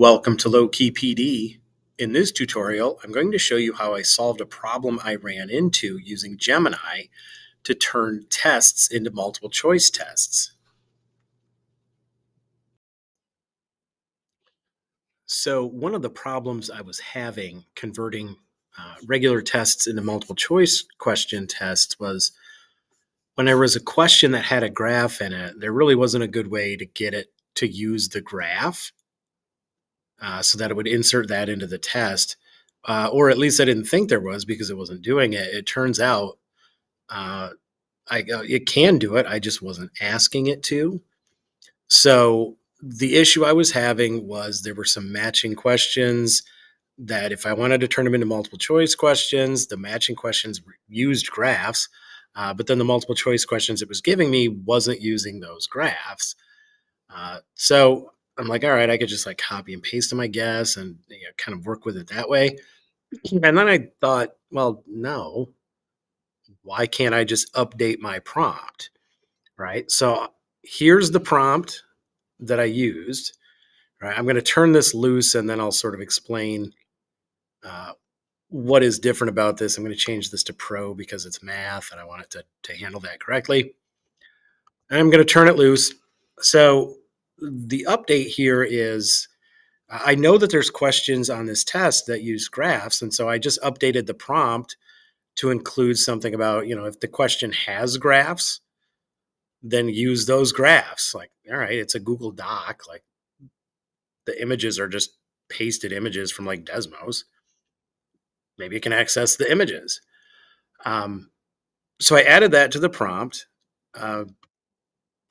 Welcome to Low Key PD. In this tutorial, I'm going to show you how I solved a problem I ran into using Gemini to turn tests into multiple choice tests. So one of the problems I was having converting regular tests into multiple choice question tests was when there was a question that had a graph in it, there really wasn't a good way to get it to use the graph so that it would insert that into the test. Or at least I didn't think there was because it wasn't doing it. It turns out uh, it can do it. I just wasn't asking it to. So the issue I was having was there were some matching questions that if I wanted to turn them into multiple choice questions, the matching questions used graphs, but then the multiple choice questions it was giving me wasn't using those graphs. So I'm like, all right, I could just like copy and paste them, I guess, and kind of work with it that way. And then I thought, well, no, why can't I just update my prompt? Right. So here's the prompt that I used. Right. I'm going to turn this loose and then I'll sort of explain uh, what is different about this. I'm going to change this to pro because it's math and I want it to handle that correctly. And I'm going to turn it loose. So the update here is I know that there's questions on this test that use graphs. And so I just updated the prompt to include something about, if the question has graphs, then use those graphs. Like, all right, it's a Google Doc. Like the images are just pasted images from like Desmos. Maybe it can access the images. Um, so I added that to the prompt, uh,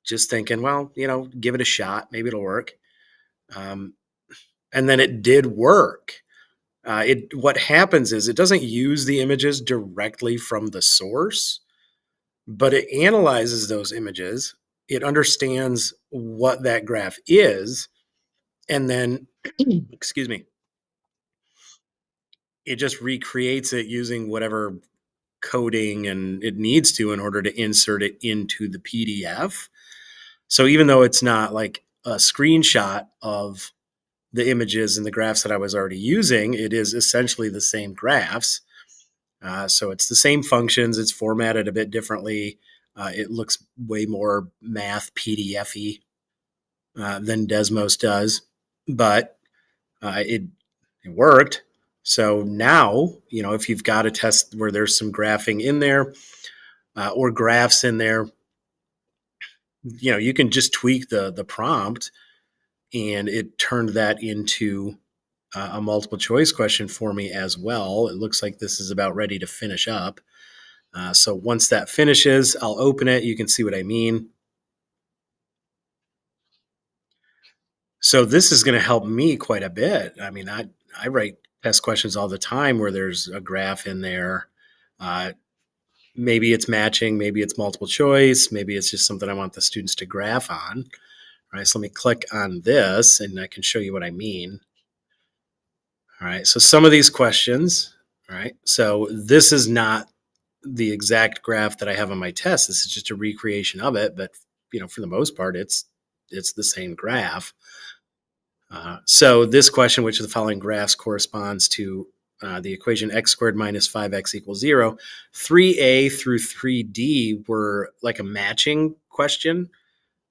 just thinking, well, give it a shot. Maybe it'll work. Um, and then it did work. What happens is it doesn't use the images directly from the source, but it analyzes those images. It understands what that graph is, and then, excuse me, it just recreates it using whatever coding and it needs to in order to insert it into the PDF. So even though it's not like a screenshot of the images and the graphs that I was already using, it is essentially the same graphs. So it's the same functions. It's formatted a bit differently. It looks way more math PDF-y than Desmos does, but it worked. So now, if you've got a test where there's some graphing in there or graphs in there, you can just tweak the prompt, and it turned that into a multiple choice question for me as well. It looks like this is about ready to finish up. So once that finishes, I'll open it. You can see what I mean. So this is going to help me quite a bit. I mean, I write test questions all the time where there's a graph in there. Maybe it's matching, maybe it's multiple choice, maybe it's just something I want the students to graph on. All right, so let me click on this and I can show you what I mean. All right, so some of these questions, all right, so this is not the exact graph that I have on my test. This is just a recreation of it, but for the most part, it's the same graph. So this question, which of the following graphs corresponds to the equation x squared minus 5x equals 0, 3a through 3d were like a matching question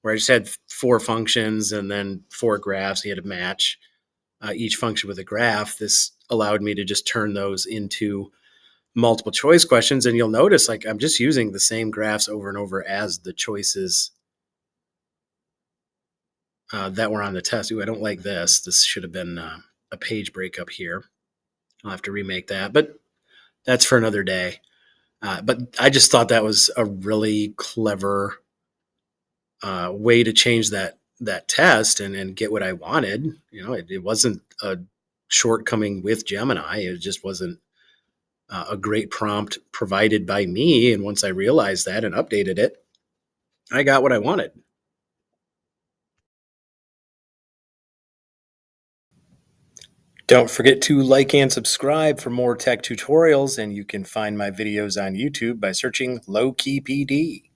where I just had 4 functions and then 4 graphs. You had to match each function with a graph. This allowed me to just turn those into multiple choice questions. And you'll notice like I'm just using the same graphs over and over as the choices that were on the test. Ooh, I don't like this. This should have been a page breakup here. I'll have to remake that, but that's for another day. But I just thought that was a really clever way to change that test and get what I wanted. It wasn't a shortcoming with Gemini. It just wasn't a great prompt provided by me. And once I realized that and updated it, I got what I wanted. Don't forget to like and subscribe for more tech tutorials, and you can find my videos on YouTube by searching Low Key PD.